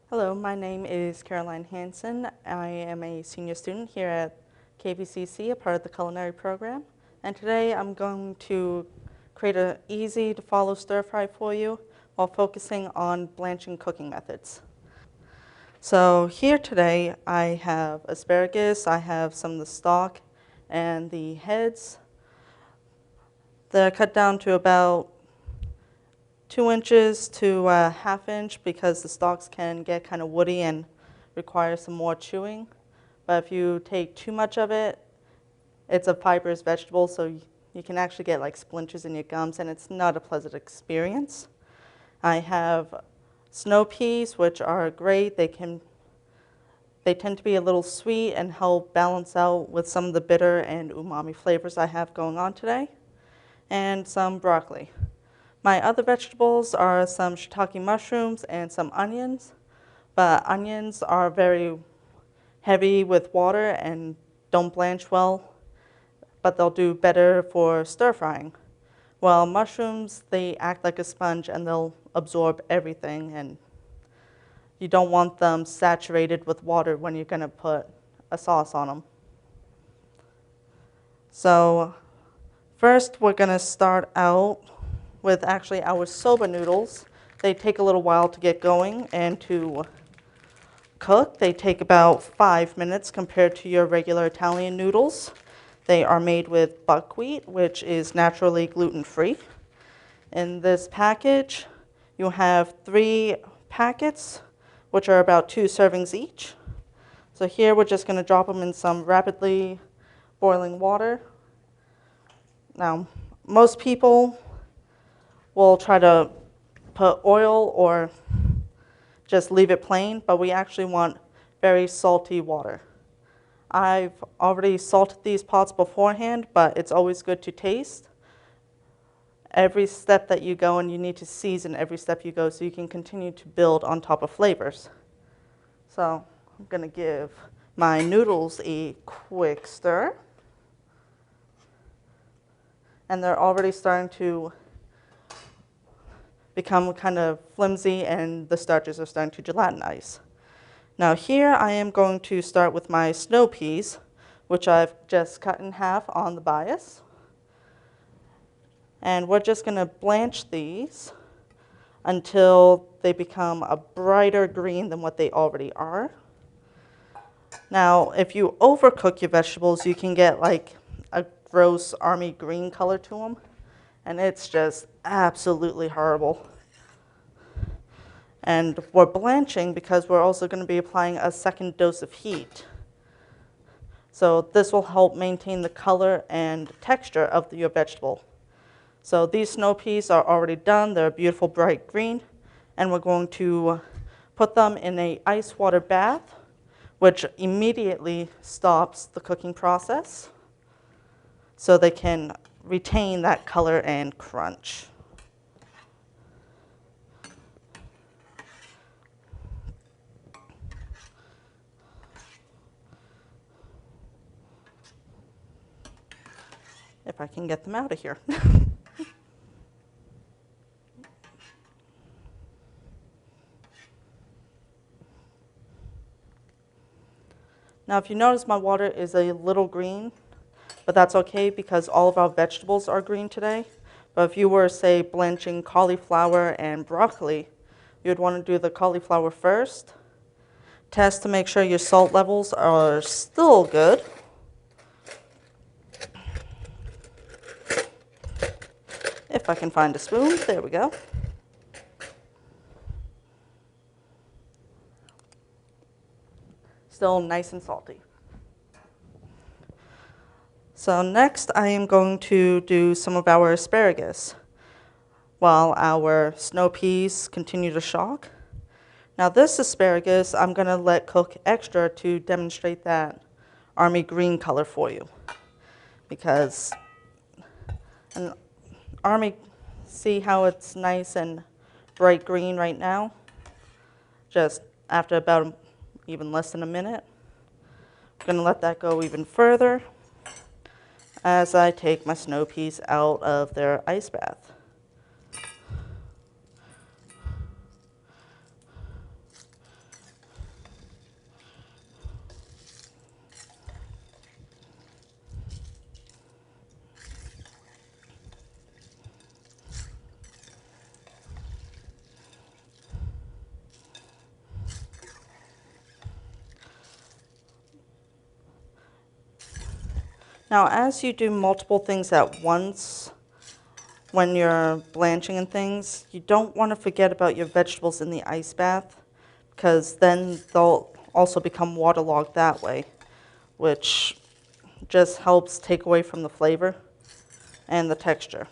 Hello, my name is Caroline Hanson. I am a senior student here at KVCC, a part of the culinary program. And today I'm going to create an easy to follow stir fry for you while focusing on blanching cooking methods. So here today I have asparagus, I have some of the stalk and the heads. They're cut down to about 2 inches to a ½ inch because the stalks can get kind of woody and require some more chewing. But if you take too much of it, it's a fibrous vegetable, so you can actually get like splinters in your gums, and it's not a pleasant experience. I have snow peas, which are great. They tend to be a little sweet and help balance out with some of the bitter and umami flavors I have going on today, and some broccoli. My other vegetables are some shiitake mushrooms and some onions, but onions are very heavy with water and don't blanch well, but they'll do better for stir frying. While mushrooms, they act like a sponge and they'll absorb everything, and you don't want them saturated with water when you're going to put a sauce on them. So first we're going to start out with actually our soba noodles. They take a little while to get going and to cook. They take about 5 minutes compared to your regular Italian noodles. They are made with buckwheat, which is naturally gluten-free. In this package, you have 3 packets, which are about 2 servings each. So here we're just going to drop them in some rapidly boiling water. Now, most people will try to put oil or just leave it plain, but we actually want very salty water. I've already salted these pots beforehand, but it's always good to taste every step that you go, and you need to season every step you go so you can continue to build on top of flavors. So I'm going to give my noodles a quick stir. And they're already starting to become kind of flimsy, and the starches are starting to gelatinize. Now here I am going to start with my snow peas, which I've just cut in half on the bias. And we're just going to blanch these until they become a brighter green than what they already are. Now, if you overcook your vegetables, you can get like a gross army green color to them, and it's just absolutely horrible. And we're blanching because we're also going to be applying a second dose of heat. So this will help maintain the color and texture of your vegetable. So these snow peas are already done. They're a beautiful bright green, and we're going to put them in an ice water bath, which immediately stops the cooking process so they can retain that color and crunch. If I can get them out of here. Now, if you notice, my water is a little green, but that's okay because all of our vegetables are green today. But if you were, say, blanching cauliflower and broccoli, you'd want to do the cauliflower first. Test to make sure your salt levels are still good. If I can find a spoon, there we go. Still nice and salty. So next I am going to do some of our asparagus while our snow peas continue to shock. Now this asparagus I'm going to let cook extra to demonstrate that army green color for you, because an army, see how it's nice and bright green right now? Just after about even less than a minute. I'm going to let that go even further as I take my snow peas out of their ice bath. Now, as you do multiple things at once, when you're blanching and things, you don't want to forget about your vegetables in the ice bath, because then they'll also become waterlogged that way, which just helps take away from the flavor and the texture.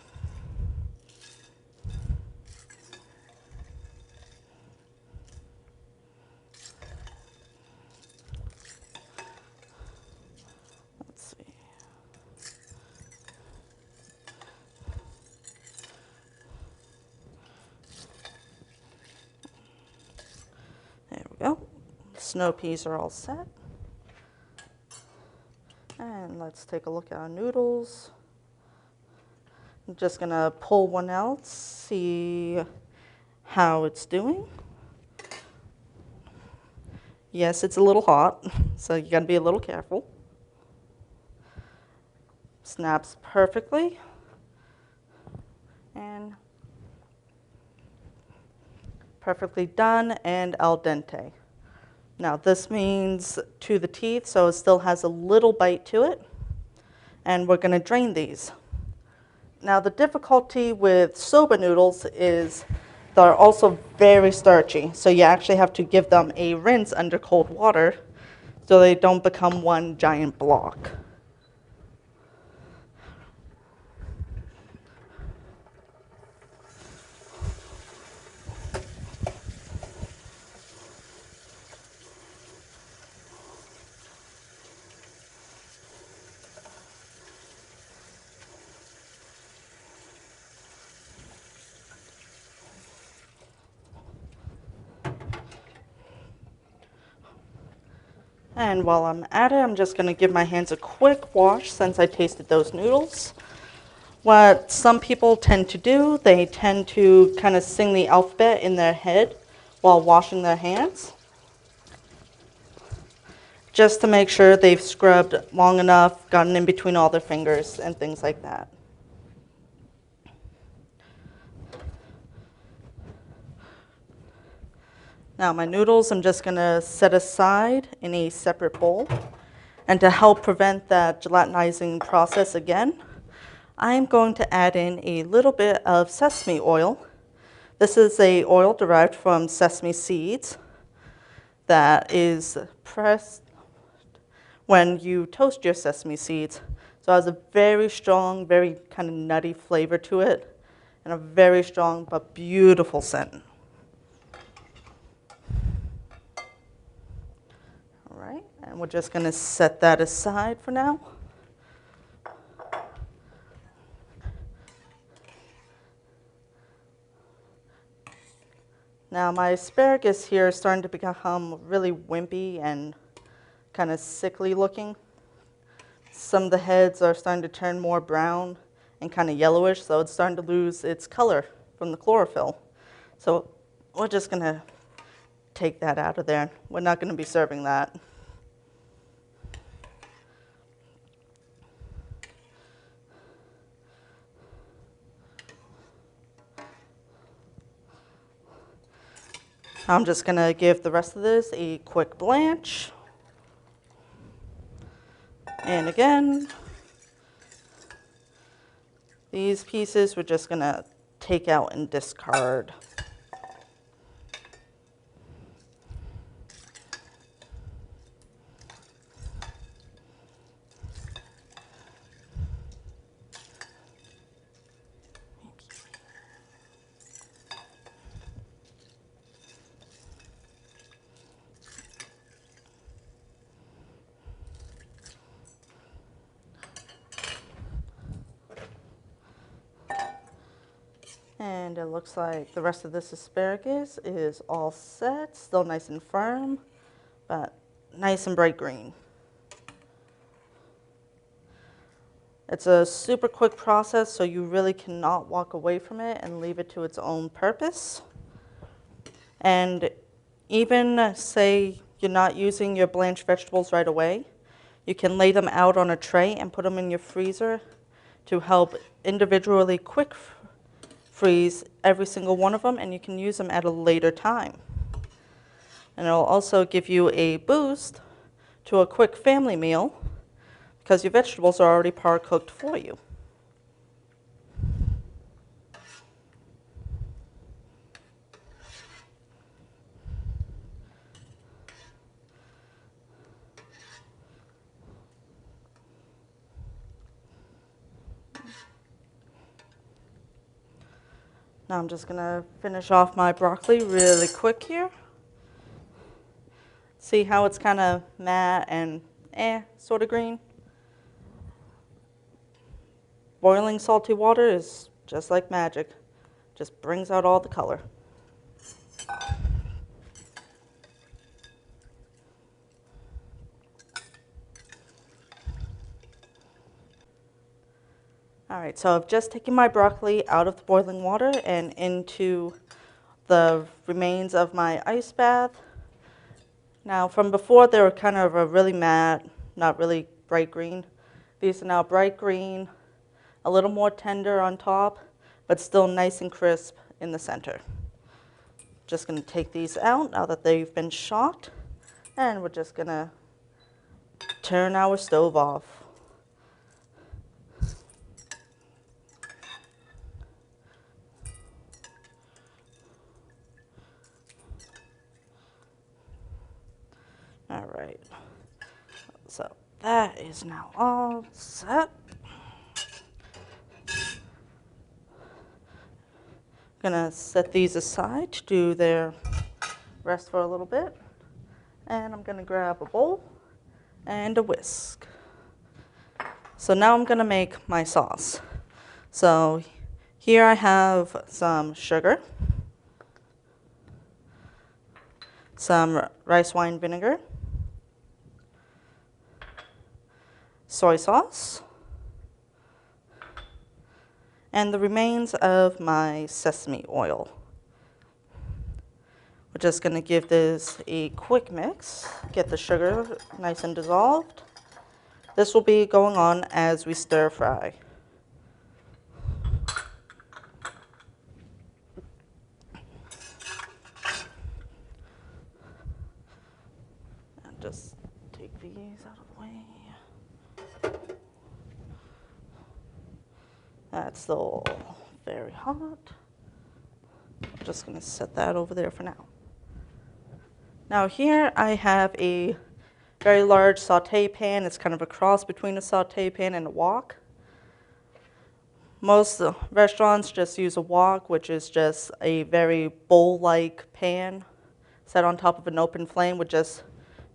Let's see. There we go. Snow peas are all set. And let's take a look at our noodles. I'm just gonna pull one out, see how it's doing. Yes, it's a little hot, so you gotta be a little careful. Snaps perfectly. And perfectly done and al dente. Now this means to the teeth, so it still has a little bite to it. And we're gonna drain these. Now the difficulty with soba noodles is they're also very starchy, so you actually have to give them a rinse under cold water so they don't become one giant block. And while I'm at it, I'm just going to give my hands a quick wash since I tasted those noodles. What some people tend to do, they tend to kind of sing the alphabet in their head while washing their hands, just to make sure they've scrubbed long enough, gotten in between all their fingers and things like that. Now my noodles I'm just going to set aside in a separate bowl. And to help prevent that gelatinizing process again, I'm going to add in a little bit of sesame oil. This is an oil derived from sesame seeds that is pressed when you toast your sesame seeds. So it has a very strong, very kind of nutty flavor to it, and a very strong but beautiful scent. And we're just going to set that aside for now. Now my asparagus here is starting to become really wimpy and kind of sickly looking. Some of the heads are starting to turn more brown and kind of yellowish, so it's starting to lose its color from the chlorophyll. So we're just going to take that out of there. We're not going to be serving that. I'm just going to give the rest of this a quick blanch. And again, these pieces we're just going to take out and discard. And it looks like the rest of this asparagus is all set, still nice and firm, but nice and bright green. It's a super quick process, so you really cannot walk away from it and leave it to its own purpose. And even say you're not using your blanched vegetables right away, you can lay them out on a tray and put them in your freezer to help individually quick freeze every single one of them, and you can use them at a later time. And it'll also give you a boost to a quick family meal, because your vegetables are already par-cooked for you. Now I'm just going to finish off my broccoli really quick here. See how it's kind of matte and sort of green? Boiling salty water is just like magic. Just brings out all the color. All right, so I've just taken my broccoli out of the boiling water and into the remains of my ice bath. Now, from before, they were kind of a really matte, not really bright green. These are now bright green, a little more tender on top, but still nice and crisp in the center. Just going to take these out now that they've been shocked, and we're just going to turn our stove off. All right, so that is now all set. Gonna set these aside to do their rest for a little bit. And I'm gonna grab a bowl and a whisk. So now I'm gonna make my sauce. So here I have some sugar, some rice wine vinegar, soy sauce, and the remains of my sesame oil. We're just going to give this a quick mix, get the sugar nice and dissolved. This will be going on as we stir fry. And just take these out of the way. That's still very hot. I'm just going to set that over there for now. Now here I have a very large saute pan. It's kind of a cross between a saute pan and a wok. Most restaurants just use a wok, which is just a very bowl-like pan set on top of an open flame with just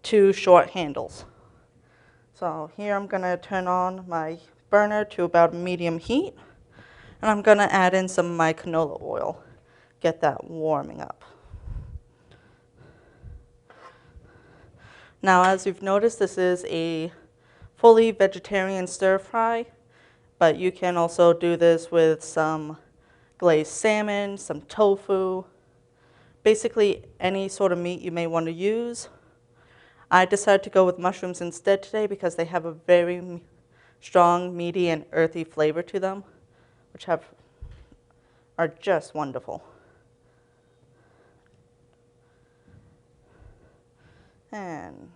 two short handles. So here I'm going to turn on my burner to about medium heat. And I'm going to add in some of my canola oil, get that warming up. Now, as you've noticed, this is a fully vegetarian stir fry, but you can also do this with some glazed salmon, some tofu, basically any sort of meat you may want to use. I decided to go with mushrooms instead today because they have a very strong, meaty, and earthy flavor to them, which are just wonderful. And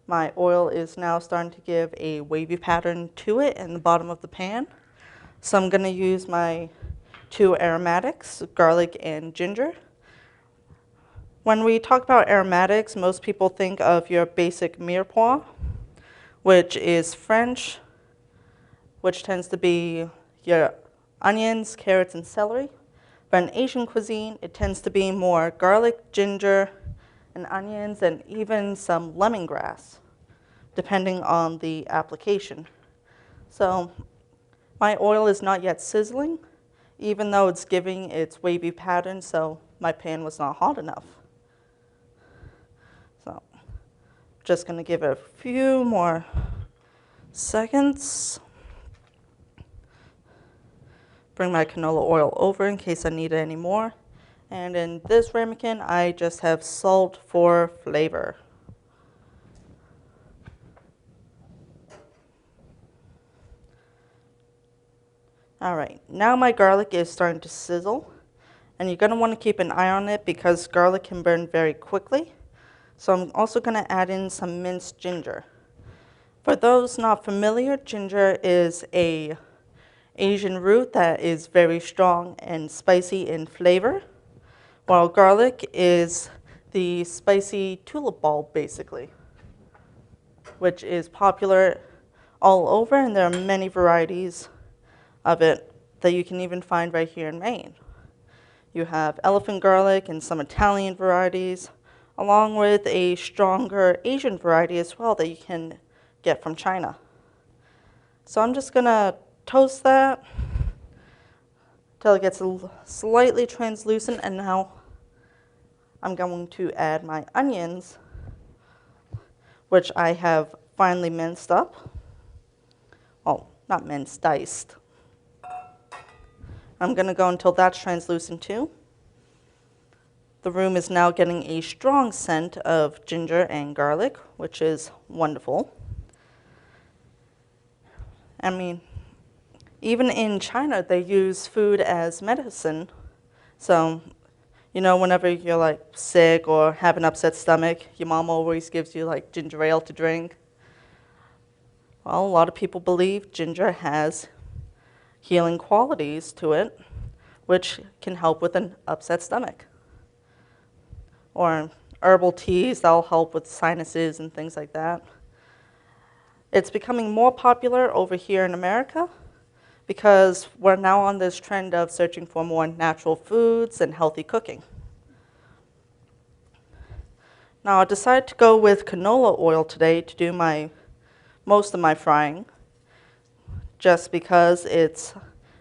my oil is now starting to give a wavy pattern to it in the bottom of the pan. So I'm going to use my two aromatics, garlic and ginger. When we talk about aromatics, most people think of your basic mirepoix, which is French, which tends to be your onions, carrots, and celery. But in Asian cuisine, it tends to be more garlic, ginger, and onions, and even some lemongrass, depending on the application. So my oil is not yet sizzling, even though it's giving its wavy pattern, so my pan was not hot enough. So just going to give it a few more seconds. Bring my canola oil over in case I need it any more. And in this ramekin, I just have salt for flavor. All right, now my garlic is starting to sizzle. And you're going to want to keep an eye on it because garlic can burn very quickly. So I'm also going to add in some minced ginger. For those not familiar, ginger is a Asian root that is very strong and spicy in flavor, while garlic is the spicy tulip bulb, basically, which is popular all over, and there are many varieties of it that you can even find right here in Maine. You have elephant garlic and some Italian varieties, along with a stronger Asian variety as well that you can get from China. So I'm just gonna toast that till it gets slightly translucent, and now I'm going to add my onions, which I have finely minced up. Well, not minced, diced. I'm gonna go until that's translucent too. The room is now getting a strong scent of ginger and garlic, which is wonderful. I mean, even in China, they use food as medicine. So, you know, whenever you're like sick or have an upset stomach, your mom always gives you like ginger ale to drink. Well, a lot of people believe ginger has healing qualities to it, which can help with an upset stomach. Or herbal teas that'll help with sinuses and things like that. It's becoming more popular over here in America because we're now on this trend of searching for more natural foods and healthy cooking. Now I decided to go with canola oil today to do most of my frying, just because it's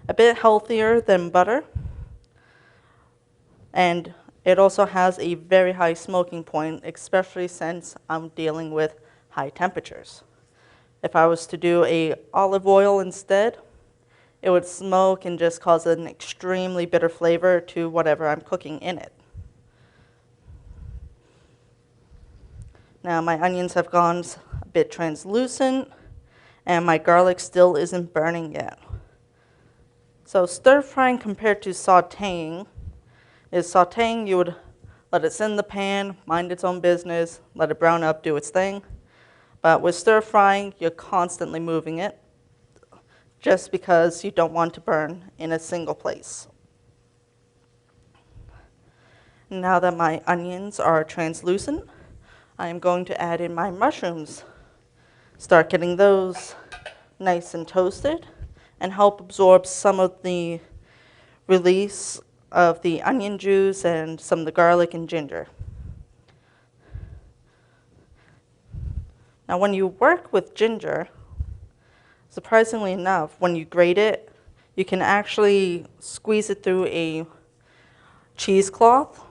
a bit healthier than butter, and it also has a very high smoking point, especially since I'm dealing with high temperatures. If I was to do a olive oil instead, it would smoke and just cause an extremely bitter flavor to whatever I'm cooking in it. Now my onions have gone a bit translucent, and my garlic still isn't burning yet. So stir frying compared to sauteing is you would let it sit in the pan, mind its own business, let it brown up, do its thing. But with stir frying, you're constantly moving it just because you don't want to burn in a single place. Now that my onions are translucent, I am going to add in my mushrooms. Start getting those nice and toasted and help absorb some of the release of the onion juice and some of the garlic and ginger. Now when you work with ginger, surprisingly enough, when you grate it, you can actually squeeze it through a cheesecloth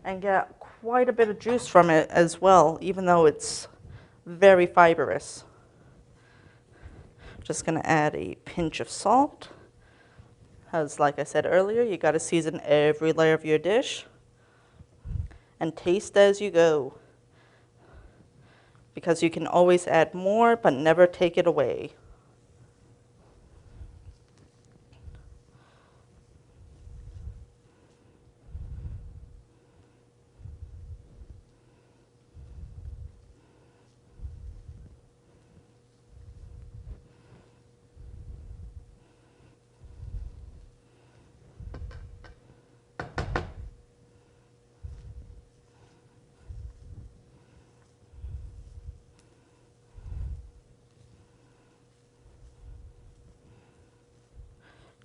and get quite a bit of juice from it as well, even though it's very fibrous. Just gonna add a pinch of salt. As like I said earlier, you gotta season every layer of your dish and taste as you go, because you can always add more but never take it away.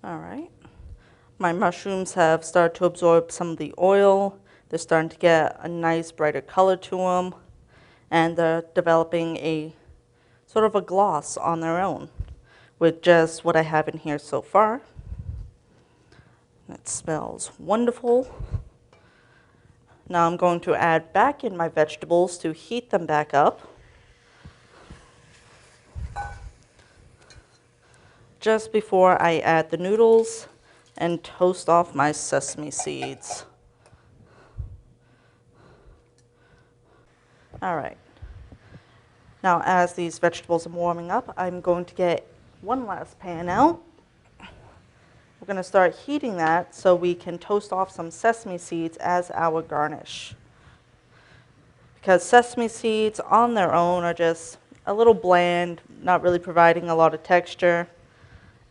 All right, my mushrooms have started to absorb some of the oil. They're starting to get a nice brighter color to them, and they're developing a sort of a gloss on their own with just what I have in here so far. It smells wonderful. Now I'm going to add back in my vegetables to heat them back up. Just before I add the noodles and toast off my sesame seeds. All right. Now as these vegetables are warming up, I'm going to get one last pan out. We're going to start heating that so we can toast off some sesame seeds as our garnish. Because sesame seeds on their own are just a little bland, not really providing a lot of texture,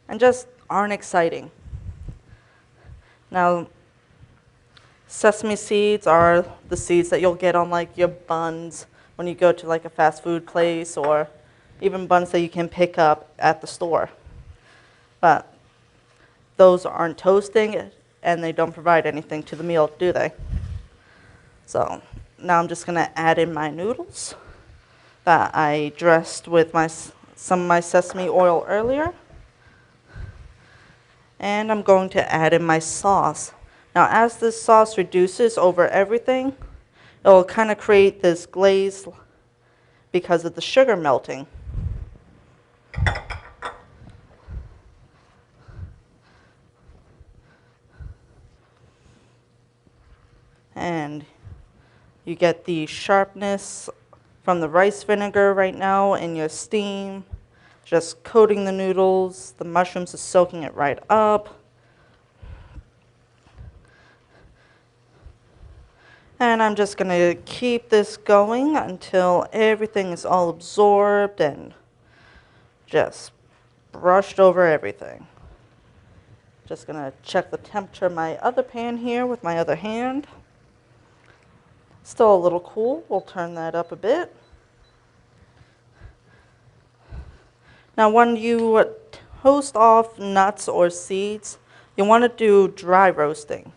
and just aren't exciting. Now, sesame seeds are the seeds that you'll get on like your buns when you go to like a fast food place, or even buns that you can pick up at the store. But those aren't toasting and they don't provide anything to the meal, do they? So now I'm just gonna add in my noodles that I dressed with some of my sesame oil earlier. And I'm going to add in my sauce. Now as this sauce reduces over everything, it will kind of create this glaze because of the sugar melting. And you get the sharpness from the rice vinegar right now in your steam, just coating the noodles. The mushrooms are soaking it right up. And I'm just going to keep this going until everything is all absorbed and just brushed over everything. Just going to check the temperature of my other pan here with my other hand. Still a little cool. We'll turn that up a bit. Now when you toast off nuts or seeds, you want to do dry roasting.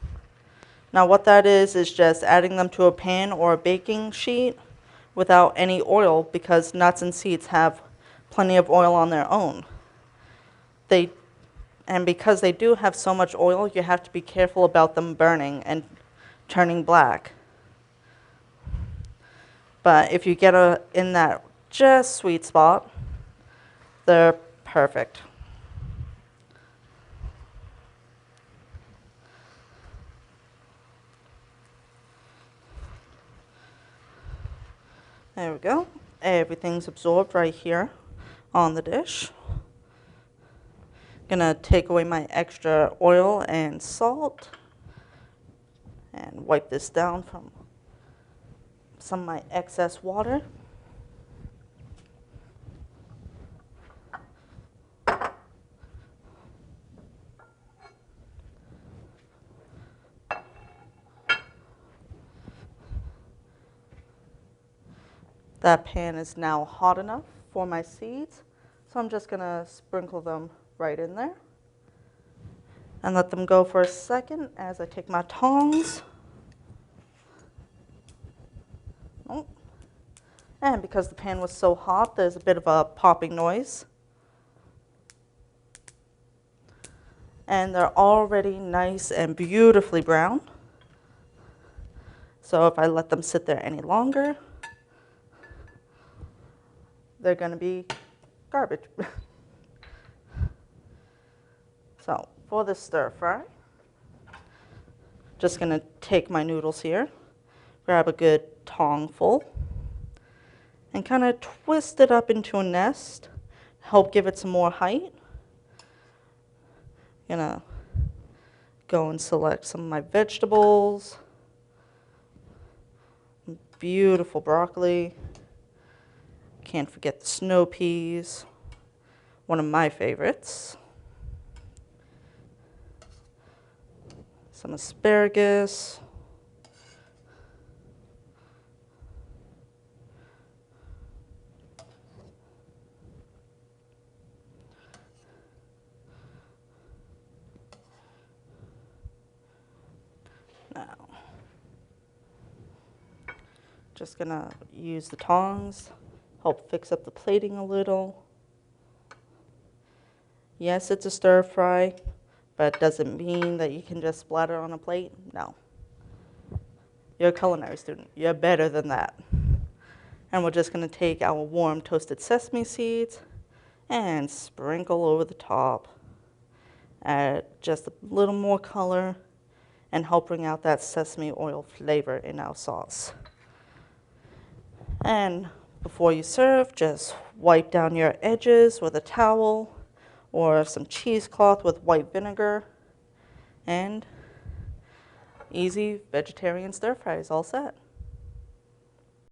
Now what that is just adding them to a pan or a baking sheet without any oil, because nuts and seeds have plenty of oil on their own. And because they do have so much oil, you have to be careful about them burning and turning black. But if you get in that just sweet spot, they're perfect. There we go. Everything's absorbed right here on the dish. Gonna take away my extra oil and salt and wipe this down from some of my excess water. That pan is now hot enough for my seeds, so I'm just gonna sprinkle them right in there and let them go for a second as I take my tongs. Oh. And because the pan was so hot, there's a bit of a popping noise. And they're already nice and beautifully brown. So if I let them sit there any longer, they're going to be garbage. So for the stir fry, just going to take my noodles here, grab a good tong full, and kind of twist it up into a nest, help give it some more height. Gonna go and select some of my vegetables. Beautiful broccoli. Can't forget the snow peas, one of my favorites. Some asparagus. Now, just gonna use the tongs, help fix up the plating a little. Yes, it's a stir fry, but it doesn't mean that you can just splatter it on a plate. No. You're a culinary student. You're better than that. And we're just going to take our warm toasted sesame seeds and sprinkle over the top. Add just a little more color and help bring out that sesame oil flavor in our sauce. And before you serve, just wipe down your edges with a towel or some cheesecloth with white vinegar, and easy vegetarian stir fry is all set.